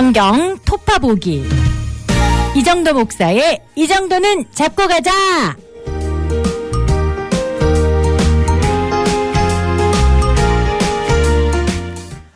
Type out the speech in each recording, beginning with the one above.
성경 토파보기. 이정도 목사의 이 정도는 잡고 가자.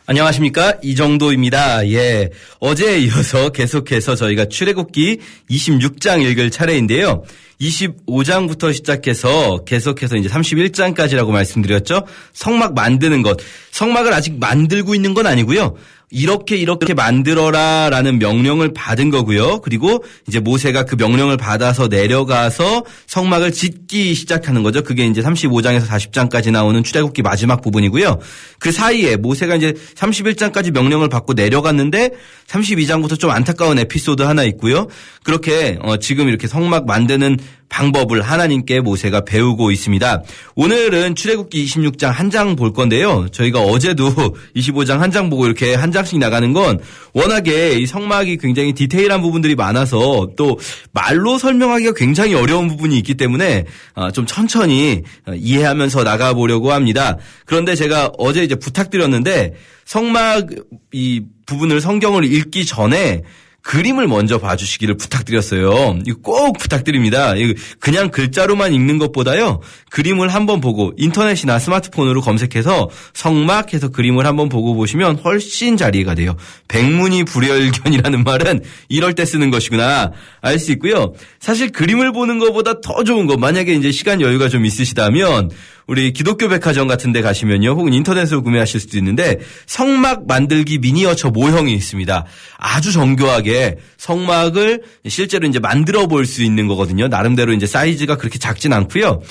안녕하십니까, 이정도입니다. 예, 어제에 이어서 계속해서 저희가 출애굽기 26장 읽을 차례인데요. 25장부터 시작해서 계속해서 이제 31장까지라고 말씀드렸죠. 성막 만드는 것. 성막을 아직 만들고 있는 건 아니고요. 이렇게 만들어라 라는 명령을 받은 거고요. 그리고 이제 모세가 그 명령을 받아서 내려가서 성막을 짓기 시작하는 거죠. 그게 이제 35장에서 40장까지 나오는 출애굽기 마지막 부분이고요. 그 사이에 모세가 이제 31장까지 명령을 받고 내려갔는데 32장부터 좀 안타까운 에피소드 하나 있고요. 그렇게 지금 이렇게 성막 만드는 방법을 하나님께 모세가 배우고 있습니다. 오늘은 출애굽기 26장 한 장 볼 건데요. 저희가 어제도 25장 한 장 보고 이렇게 한 장씩 나가는 건 워낙에 이 성막이 굉장히 디테일한 부분들이 많아서 또 말로 설명하기가 굉장히 어려운 부분이 있기 때문에 좀 천천히 이해하면서 나가보려고 합니다. 그런데 제가 어제 이제 부탁드렸는데 성막 이 부분을 성경을 읽기 전에 그림을 먼저 봐주시기를 부탁드렸어요. 이거 꼭 부탁드립니다. 그냥 글자로만 읽는 것보다요. 그림을 한번 보고 인터넷이나 스마트폰으로 검색해서 성막해서 그림을 한번 보고 보시면 훨씬 잘 이해가 돼요. 백문이 불여일견이라는 말은 이럴 때 쓰는 것이구나 알 수 있고요. 사실 그림을 보는 것보다 더 좋은 거, 만약에 이제 시간 여유가 좀 있으시다면 우리 기독교 백화점 같은 데 가시면요. 혹은 인터넷으로 구매하실 수도 있는데 성막 만들기 미니어처 모형이 있습니다. 아주 정교하게 성막을 실제로 이제 만들어 볼 수 있는 거거든요. 나름대로 이제 사이즈가 그렇게 작진 않고요.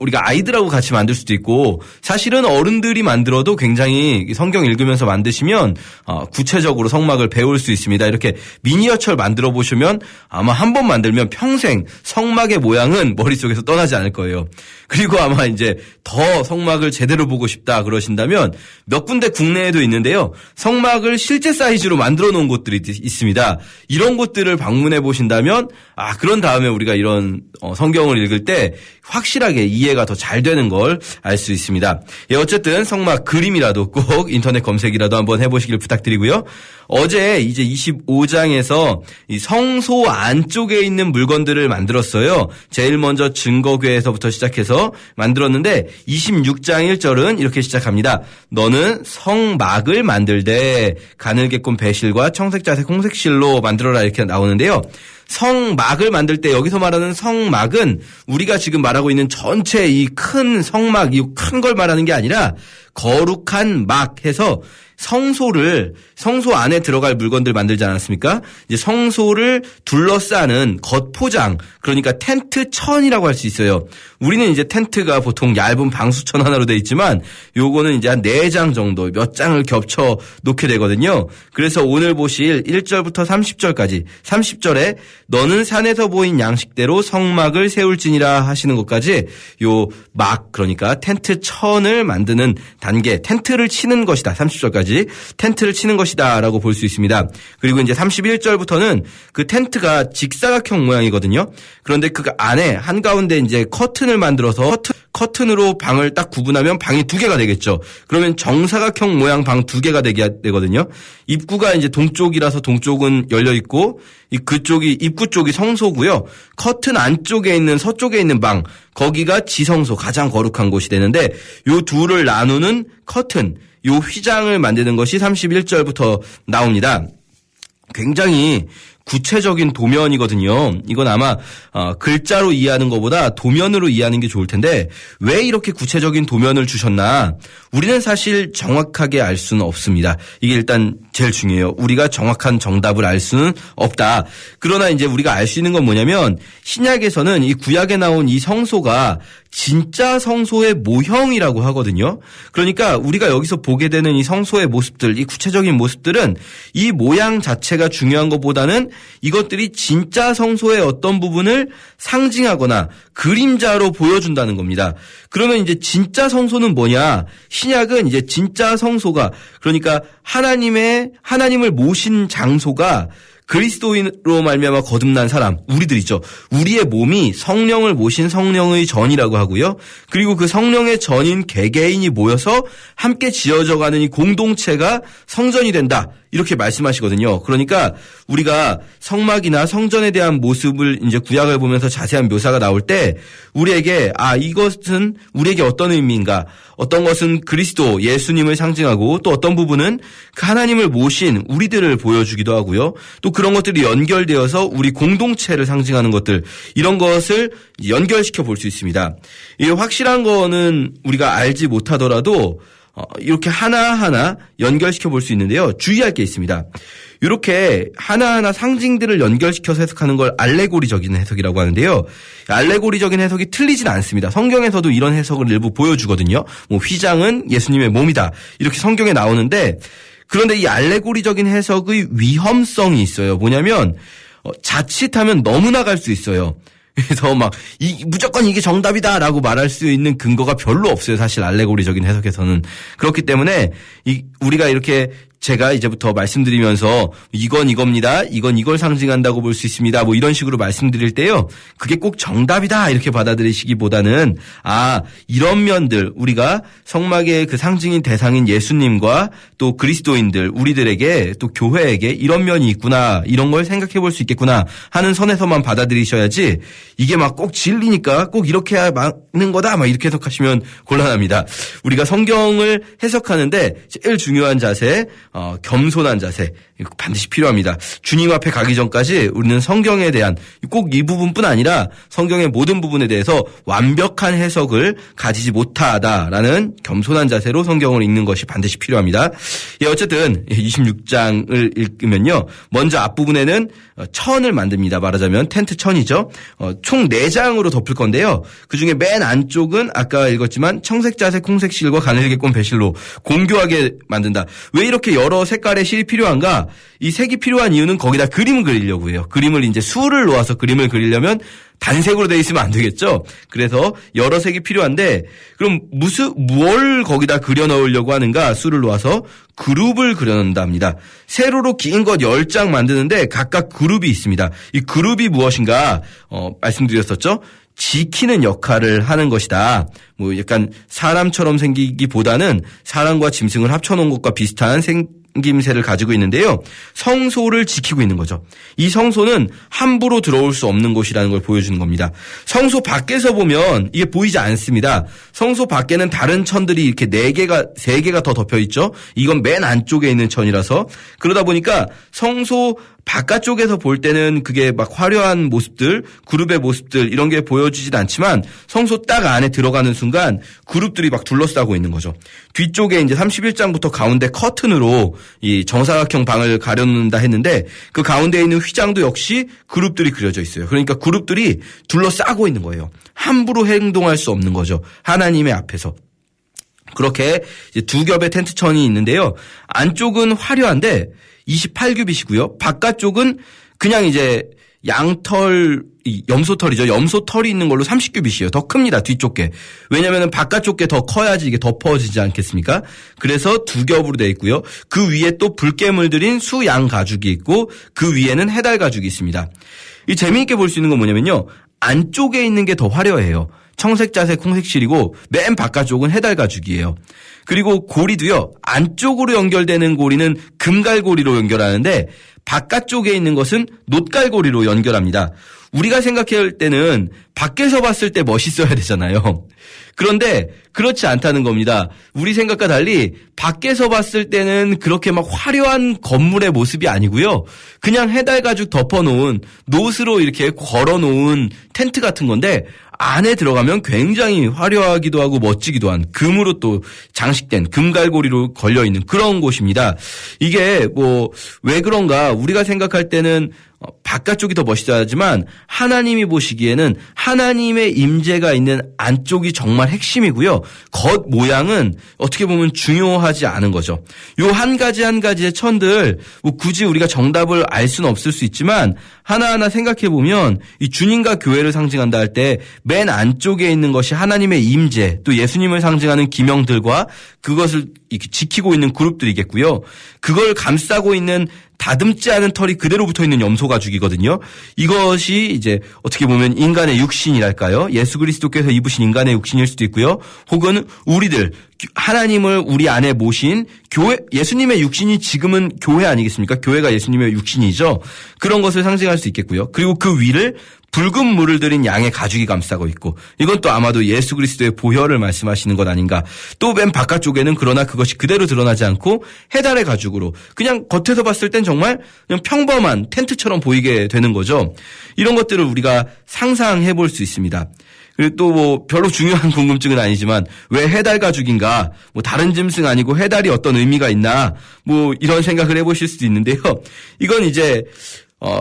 우리가 아이들하고 같이 만들 수도 있고 사실은 어른들이 만들어도 굉장히 성경 읽으면서 만드시면 구체적으로 성막을 배울 수 있습니다. 이렇게 미니어처를 만들어 보시면 아마 한 번 만들면 평생 성막의 모양은 머릿속에서 떠나지 않을 거예요. 그리고 아마 이제 더 성막을 제대로 보고 싶다 그러신다면 몇 군데 국내에도 있는데요. 성막을 실제 사이즈로 만들어 놓은 곳들이 있습니다. 이런 곳들을 방문해 보신다면 그런 다음에 우리가 이런 성경을 읽을 때 확실하게 이해가 더 잘 되는 걸 알 수 있습니다. 예, 어쨌든 성막 그림이라도 꼭 인터넷 검색이라도 한번 해보시길 부탁드리고요. 어제 이제 25장에서 이 성소 안쪽에 있는 물건들을 만들었어요. 제일 먼저 증거궤에서부터 시작해서 만들었는데 26장 1절은 이렇게 시작합니다. 너는 성막을 만들되 가늘게꼰 배실과 청색자색 홍색실로 만들어라 이렇게 나오는데요. 성막을 만들 때 여기서 말하는 성막은 우리가 지금 말하고 있는 전체 이 큰 성막, 이 큰 걸 말하는 게 아니라 거룩한 막 해서 성소 안에 들어갈 물건들 만들지 않았습니까? 이제 성소를 둘러싸는 겉포장, 그러니까 텐트 천이라고 할 수 있어요. 우리는 이제 텐트가 보통 얇은 방수천 하나로 돼 있지만 요거는 이제 한 4장 정도 몇 장을 겹쳐 놓게 되거든요. 그래서 오늘 보실 1절부터 30절까지 30절에 너는 산에서 보인 양식대로 성막을 세울지니라 하시는 것까지 요 막, 그러니까 텐트 천을 만드는 단계, 텐트를 치는 것이다. 30절까지 텐트를 치는 것이다 라고 볼 수 있습니다. 그리고 이제 31절부터는 그 텐트가 직사각형 모양이거든요. 그런데 그 안에 한가운데 이제 커튼을 만들어서 커튼으로 방을 딱 구분하면 방이 2개가 되겠죠. 그러면 정사각형 모양 방 2개가 되거든요. 입구가 이제 동쪽이라서 동쪽은 열려 있고 입구 쪽이 성소고요. 커튼 안쪽에 있는 서쪽에 있는 방, 거기가 지성소, 가장 거룩한 곳이 되는데 요 둘을 나누는 커튼, 요 휘장을 만드는 것이 31절부터 나옵니다. 굉장히 구체적인 도면이거든요. 이건 아마 글자로 이해하는 것보다 도면으로 이해하는 게 좋을 텐데 왜 이렇게 구체적인 도면을 주셨나? 우리는 사실 정확하게 알 수는 없습니다. 이게 일단 제일 중요해요. 우리가 정확한 정답을 알 수는 없다. 그러나 이제 우리가 알 수 있는 건 뭐냐면 신약에서는 이 구약에 나온 이 성소가 진짜 성소의 모형이라고 하거든요. 그러니까 우리가 여기서 보게 되는 이 성소의 모습들, 이 구체적인 모습들은 이 모양 자체가 중요한 것보다는 이것들이 진짜 성소의 어떤 부분을 상징하거나 그림자로 보여준다는 겁니다. 그러면 이제 진짜 성소는 뭐냐? 신약은 이제 진짜 성소가, 그러니까 하나님을 모신 장소가 그리스도인으로 말미암아 거듭난 사람, 우리들이죠. 우리의 몸이 성령을 모신 성령의 전이라고 하고요. 그리고 그 성령의 전인 개개인이 모여서 함께 지어져가는 이 공동체가 성전이 된다. 이렇게 말씀하시거든요. 그러니까 우리가 성막이나 성전에 대한 모습을 이제 구약을 보면서 자세한 묘사가 나올 때 우리에게 이것은 우리에게 어떤 의미인가, 어떤 것은 그리스도 예수님을 상징하고 또 어떤 부분은 그 하나님을 모신 우리들을 보여주기도 하고요. 또 그런 것들이 연결되어서 우리 공동체를 상징하는 것들, 이런 것을 연결시켜 볼 수 있습니다. 이 확실한 거는 우리가 알지 못하더라도 이렇게 하나하나 연결시켜 볼 수 있는데요. 주의할 게 있습니다. 이렇게 하나하나 상징들을 연결시켜서 해석하는 걸 알레고리적인 해석이라고 하는데요. 알레고리적인 해석이 틀리진 않습니다. 성경에서도 이런 해석을 일부 보여주거든요. 뭐 휘장은 예수님의 몸이다, 이렇게 성경에 나오는데, 그런데 이 알레고리적인 해석의 위험성이 있어요. 뭐냐면 자칫하면 너무 나갈 수 있어요. 그래서 무조건 이게 정답이다라고 말할 수 있는 근거가 별로 없어요. 사실 알레고리적인 해석에서는. 그렇기 때문에 우리가 이렇게 제가 이제부터 말씀드리면서 이건 이겁니다, 이건 이걸 상징한다고 볼 수 있습니다, 뭐 이런 식으로 말씀드릴 때요, 그게 꼭 정답이다 이렇게 받아들이시기보다는 이런 면들, 우리가 성막의 그 상징인 대상인 예수님과 또 그리스도인들, 우리들에게 또 교회에게 이런 면이 있구나, 이런 걸 생각해 볼 수 있겠구나 하는 선에서만 받아들이셔야지, 이게 막 꼭 진리니까 꼭 이렇게 해야 맞는 거다 막 이렇게 해석하시면 곤란합니다. 우리가 성경을 해석하는데 제일 중요한 자세, 겸손한 자세, 이거 반드시 필요합니다. 주님 앞에 가기 전까지 우리는 성경에 대한 꼭 이 부분뿐 아니라 성경의 모든 부분에 대해서 완벽한 해석을 가지지 못하다라는 겸손한 자세로 성경을 읽는 것이 반드시 필요합니다. 어쨌든 26장을 읽으면요, 먼저 앞부분에는 천을 만듭니다. 말하자면 텐트 천이죠. 총 4장으로 덮을 건데요. 그중에 맨 안쪽은 아까 읽었지만 청색자색, 콩색실과 가늘게꼰 배실로 공교하게 만든다. 왜 이렇게 여러 색깔의 실이 필요한가? 이 색이 필요한 이유는 거기다 그림을 그리려고 해요. 그림을 이제 수를 놓아서 그림을 그리려면 단색으로 돼 있으면 안 되겠죠. 그래서 여러 색이 필요한데, 그럼 뭘 거기다 그려 넣으려고 하는가? 수를 놓아서 그룹을 그려 넣는답니다. 세로로 긴 것 10장 만드는데 각각 그룹이 있습니다. 이 그룹이 무엇인가 말씀드렸었죠. 지키는 역할을 하는 것이다. 뭐 약간 사람처럼 생기기보다는 사람과 짐승을 합쳐놓은 것과 비슷한 생김새를 가지고 있는데요. 성소를 지키고 있는 거죠. 이 성소는 함부로 들어올 수 없는 곳이라는 걸 보여주는 겁니다. 성소 밖에서 보면 이게 보이지 않습니다. 성소 밖에는 다른 천들이 이렇게 3개가 더 덮여 있죠. 이건 맨 안쪽에 있는 천이라서, 그러다 보니까 성소 바깥쪽에서 볼 때는 그게 막 화려한 모습들, 그룹의 모습들 이런 게 보여주진 않지만 성소 딱 안에 들어가는 순간 그룹들이 막 둘러싸고 있는 거죠. 뒤쪽에 이제 31장부터 가운데 커튼으로 이 정사각형 방을 가려놓는다 했는데 그 가운데 있는 휘장도 역시 그룹들이 그려져 있어요. 그러니까 그룹들이 둘러싸고 있는 거예요. 함부로 행동할 수 없는 거죠. 하나님의 앞에서. 그렇게 이제 2겹의 텐트천이 있는데요. 안쪽은 화려한데 28규빗이고요. 바깥쪽은 그냥 이제 양털, 염소털이죠. 염소털이 있는 걸로 30규빗이에요. 더 큽니다. 뒤쪽 게. 왜냐하면 바깥쪽 게 더 커야지 이게 덮어지지 않겠습니까? 그래서 2겹으로 되어 있고요. 그 위에 또 붉게 들인 수양 가죽이 있고 그 위에는 해달 가죽이 있습니다. 이 재미있게 볼 수 있는 건 뭐냐면요. 안쪽에 있는 게 더 화려해요. 청색자색 콩색실이고 맨 바깥쪽은 해달 가죽이에요. 그리고 고리도요. 안쪽으로 연결되는 고리는 금갈고리로 연결하는데 바깥쪽에 있는 것은 놋갈고리로 연결합니다. 우리가 생각할 때는 밖에서 봤을 때 멋있어야 되잖아요. 그런데 그렇지 않다는 겁니다. 우리 생각과 달리 밖에서 봤을 때는 그렇게 막 화려한 건물의 모습이 아니고요. 그냥 해달 가죽 덮어놓은 놋으로 이렇게 걸어놓은 텐트 같은 건데 안에 들어가면 굉장히 화려하기도 하고 멋지기도 한 금으로 또 장식된 금갈고리로 걸려있는 그런 곳입니다. 이게 뭐 왜 그런가 우리가 생각할 때는 바깥쪽이 더 멋있어야지만 하나님이 보시기에는 하나님의 임재가 있는 안쪽이 정말 핵심이고요. 겉 모양은 어떻게 보면 중요하지 않은 거죠. 요 한 가지 한 가지의 천들 뭐 굳이 우리가 정답을 알 수는 없을 수 있지만 하나하나 생각해 보면 이 주님과 교회를 상징한다 할 때 맨 안쪽에 있는 것이 하나님의 임재 또 예수님을 상징하는 기명들과 그것을 이렇게 지키고 있는 그룹들이겠고요. 그걸 감싸고 있는 다듬지 않은 털이 그대로 붙어있는 염소가죽이거든요. 이것이 이제 어떻게 보면 인간의 육신이랄까요. 예수 그리스도께서 입으신 인간의 육신일 수도 있고요. 혹은 우리들 하나님을 우리 안에 모신 교회, 예수님의 육신이 지금은 교회 아니겠습니까? 교회가 예수님의 육신이죠. 그런 것을 상징할 수 있겠고요. 그리고 그 위를 붉은 물을 들인 양의 가죽이 감싸고 있고, 이건 또 아마도 예수 그리스도의 보혈을 말씀하시는 것 아닌가. 또 맨 바깥쪽에는 그러나 그것이 그대로 드러나지 않고 해달의 가죽으로 그냥 겉에서 봤을 땐 정말 그냥 평범한 텐트처럼 보이게 되는 거죠. 이런 것들을 우리가 상상해 볼 수 있습니다. 그리고 또 뭐 별로 중요한 궁금증은 아니지만 왜 해달 가죽인가? 뭐 다른 짐승 아니고 해달이 어떤 의미가 있나? 뭐 이런 생각을 해보실 수도 있는데요. 이건 이제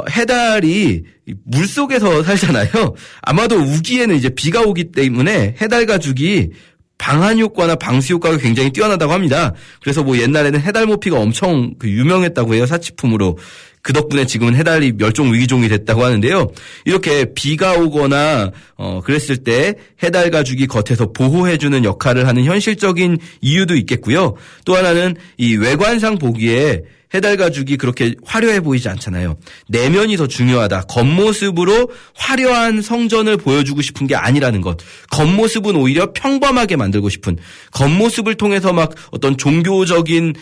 해달이 물 속에서 살잖아요. 아마도 우기에는 이제 비가 오기 때문에 해달 가죽이 방한 효과나 방수 효과가 굉장히 뛰어나다고 합니다. 그래서 뭐 옛날에는 해달 모피가 엄청 유명했다고 해요. 사치품으로. 그 덕분에 지금은 해달이 멸종 위기종이 됐다고 하는데요. 이렇게 비가 오거나 그랬을 때 해달 가죽이 겉에서 보호해주는 역할을 하는 현실적인 이유도 있겠고요. 또 하나는 이 외관상 보기에 해달 가죽이 그렇게 화려해 보이지 않잖아요. 내면이 더 중요하다. 겉모습으로 화려한 성전을 보여주고 싶은 게 아니라는 것. 겉모습은 오히려 평범하게 만들고 싶은, 겉모습을 통해서 막 어떤 종교적인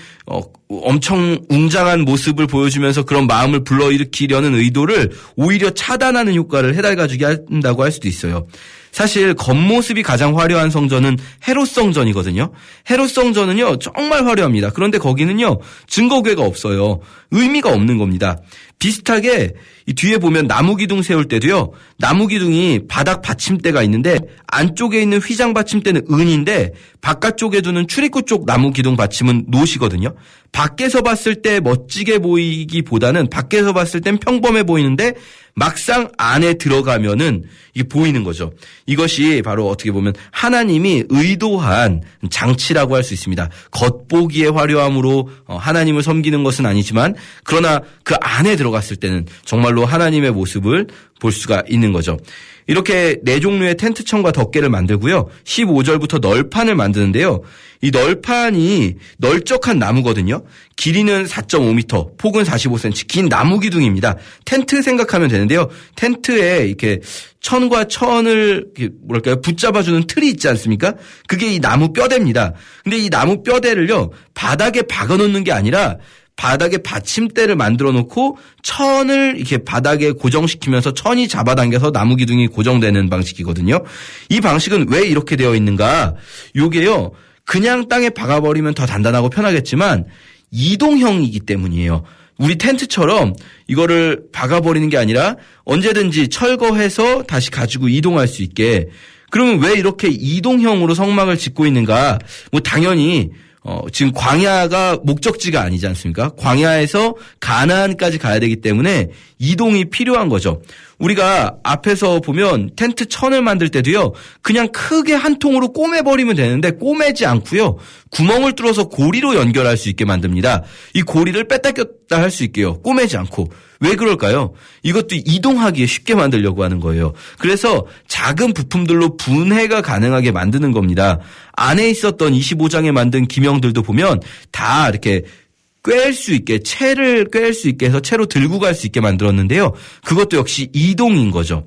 엄청 웅장한 모습을 보여주면서 그런 마음을 불러일으키려는 의도를 오히려 차단하는 효과를 해달 가죽이 한다고 할 수도 있어요. 사실 겉모습이 가장 화려한 성전은 헤롯 성전이거든요. 헤롯 성전은요 정말 화려합니다. 그런데 거기는요 증거궤가 없어요. 의미가 없는 겁니다. 비슷하게 이 뒤에 보면 나무 기둥 세울 때도요. 나무 기둥이 바닥 받침대가 있는데 안쪽에 있는 휘장 받침대는 은인데 바깥쪽에 두는 출입구 쪽 나무 기둥 받침은 노시거든요. 밖에서 봤을 때 멋지게 보이기보다는 밖에서 봤을 땐 평범해 보이는데 막상 안에 들어가면은 이게 보이는 거죠. 이것이 바로 어떻게 보면 하나님이 의도한 장치라고 할 수 있습니다. 겉보기의 화려함으로 하나님을 섬기는 것은 아니지만 그러나 그 안에 들어갔을 때는 정말로 하나님의 모습을 볼 수가 있는 거죠. 이렇게 4종류의 텐트청과 덮개를 만들고요. 15절부터 널판을 만드는데요. 이 널판이 널쩍한 나무거든요. 길이는 4.5m, 폭은 45cm, 긴 나무 기둥입니다. 텐트 생각하면 되는데요. 텐트에 이렇게 천과 천을 뭐랄까요 붙잡아주는 틀이 있지 않습니까? 그게 이 나무 뼈대입니다. 근데 이 나무 뼈대를요 바닥에 박아놓는 게 아니라 바닥에 받침대를 만들어 놓고 천을 이렇게 바닥에 고정시키면서 천이 잡아당겨서 나무 기둥이 고정되는 방식이거든요. 이 방식은 왜 이렇게 되어 있는가? 요게요. 그냥 땅에 박아버리면 더 단단하고 편하겠지만 이동형이기 때문이에요. 우리 텐트처럼 이거를 박아버리는 게 아니라 언제든지 철거해서 다시 가지고 이동할 수 있게. 그러면 왜 이렇게 이동형으로 성막을 짓고 있는가? 뭐 당연히 지금 광야가 목적지가 아니지 않습니까? 광야에서 가나안까지 가야 되기 때문에 이동이 필요한 거죠. 우리가 앞에서 보면 텐트 천을 만들 때도요. 그냥 크게 한 통으로 꼬매버리면 되는데 꼬매지 않고요. 구멍을 뚫어서 고리로 연결할 수 있게 만듭니다. 이 고리를 뺐다 꼈다 할 수 있게요. 꼬매지 않고. 왜 그럴까요? 이것도 이동하기에 쉽게 만들려고 하는 거예요. 그래서 작은 부품들로 분해가 가능하게 만드는 겁니다. 안에 있었던 25장에 만든 기명들도 보면 다 이렇게 꿰일 수 있게, 채를 꿰일 수 있게 해서 채로 들고 갈 수 있게 만들었는데요. 그것도 역시 이동인 거죠.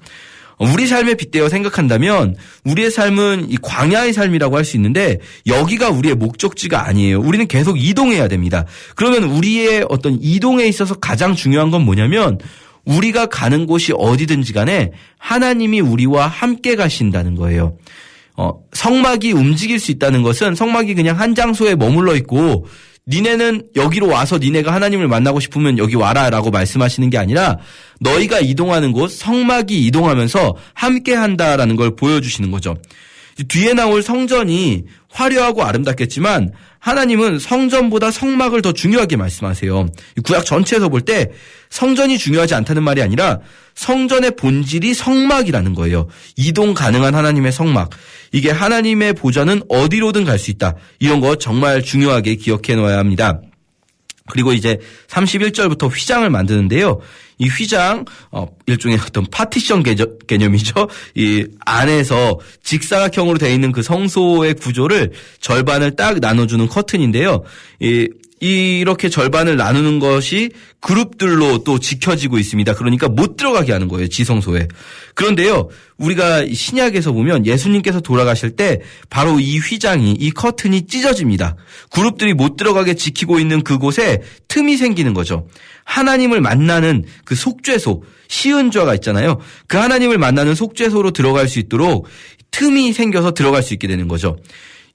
우리 삶에 빗대어 생각한다면 우리의 삶은 이 광야의 삶이라고 할 수 있는데 여기가 우리의 목적지가 아니에요. 우리는 계속 이동해야 됩니다. 그러면 우리의 어떤 이동에 있어서 가장 중요한 건 뭐냐면 우리가 가는 곳이 어디든지 간에 하나님이 우리와 함께 가신다는 거예요. 성막이 움직일 수 있다는 것은 성막이 그냥 한 장소에 머물러 있고 니네는 여기로 와서 니네가 하나님을 만나고 싶으면 여기 와라라고 말씀하시는 게 아니라 너희가 이동하는 곳 성막이 이동하면서 함께한다라는 걸 보여주시는 거죠. 뒤에 나올 성전이 화려하고 아름답겠지만 하나님은 성전보다 성막을 더 중요하게 말씀하세요. 구약 전체에서 볼 때 성전이 중요하지 않다는 말이 아니라 성전의 본질이 성막이라는 거예요. 이동 가능한 하나님의 성막. 이게 하나님의 보좌는 어디로든 갈 수 있다. 이런 거 정말 중요하게 기억해 놓아야 합니다. 그리고 이제 31절부터 휘장을 만드는데요. 이 휘장 일종의 어떤 파티션 개념이죠. 이 안에서 직사각형으로 되어 있는 그 성소의 구조를 절반을 딱 나눠주는 커튼인데요. 이 이렇게 절반을 나누는 것이 그룹들로 또 지켜지고 있습니다. 그러니까 못 들어가게 하는 거예요. 지성소에. 그런데요. 우리가 신약에서 보면 예수님께서 돌아가실 때 바로 이 휘장이 이 커튼이 찢어집니다. 그룹들이 못 들어가게 지키고 있는 그곳에 틈이 생기는 거죠. 하나님을 만나는 그 속죄소 시은좌가 있잖아요. 그 하나님을 만나는 속죄소로 들어갈 수 있도록 틈이 생겨서 들어갈 수 있게 되는 거죠.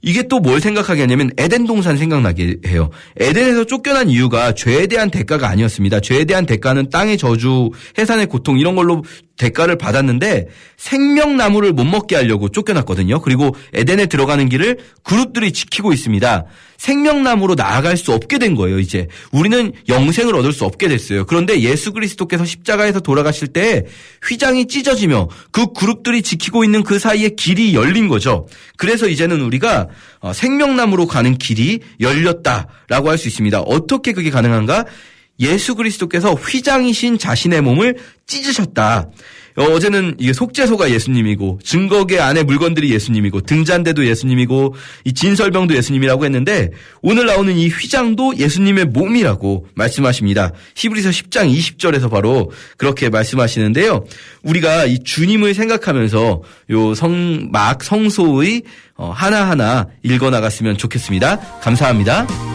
이게 또 뭘 생각하게 하냐면 에덴 동산 생각나게 해요. 에덴에서 쫓겨난 이유가 죄에 대한 대가가 아니었습니다. 죄에 대한 대가는 땅의 저주, 해산의 고통 이런 걸로 대가를 받았는데 생명나무를 못 먹게 하려고 쫓겨났거든요. 그리고 에덴에 들어가는 길을 그룹들이 지키고 있습니다. 생명나무로 나아갈 수 없게 된 거예요. 이제 우리는 영생을 얻을 수 없게 됐어요. 그런데 예수 그리스도께서 십자가에서 돌아가실 때 휘장이 찢어지며 그 그룹들이 지키고 있는 그 사이에 길이 열린 거죠. 그래서 이제는 우리가 생명나무로 가는 길이 열렸다라고 할 수 있습니다. 어떻게 그게 가능한가? 예수 그리스도께서 휘장이신 자신의 몸을 찢으셨다. 어제는 이게 속죄소가 예수님이고 증거계 안에 물건들이 예수님이고 등잔대도 예수님이고 이 진설병도 예수님이라고 했는데 오늘 나오는 이 휘장도 예수님의 몸이라고 말씀하십니다. 히브리서 10장 20절에서 바로 그렇게 말씀하시는데요. 우리가 이 주님을 생각하면서 요 성소의 하나하나 읽어나갔으면 좋겠습니다. 감사합니다.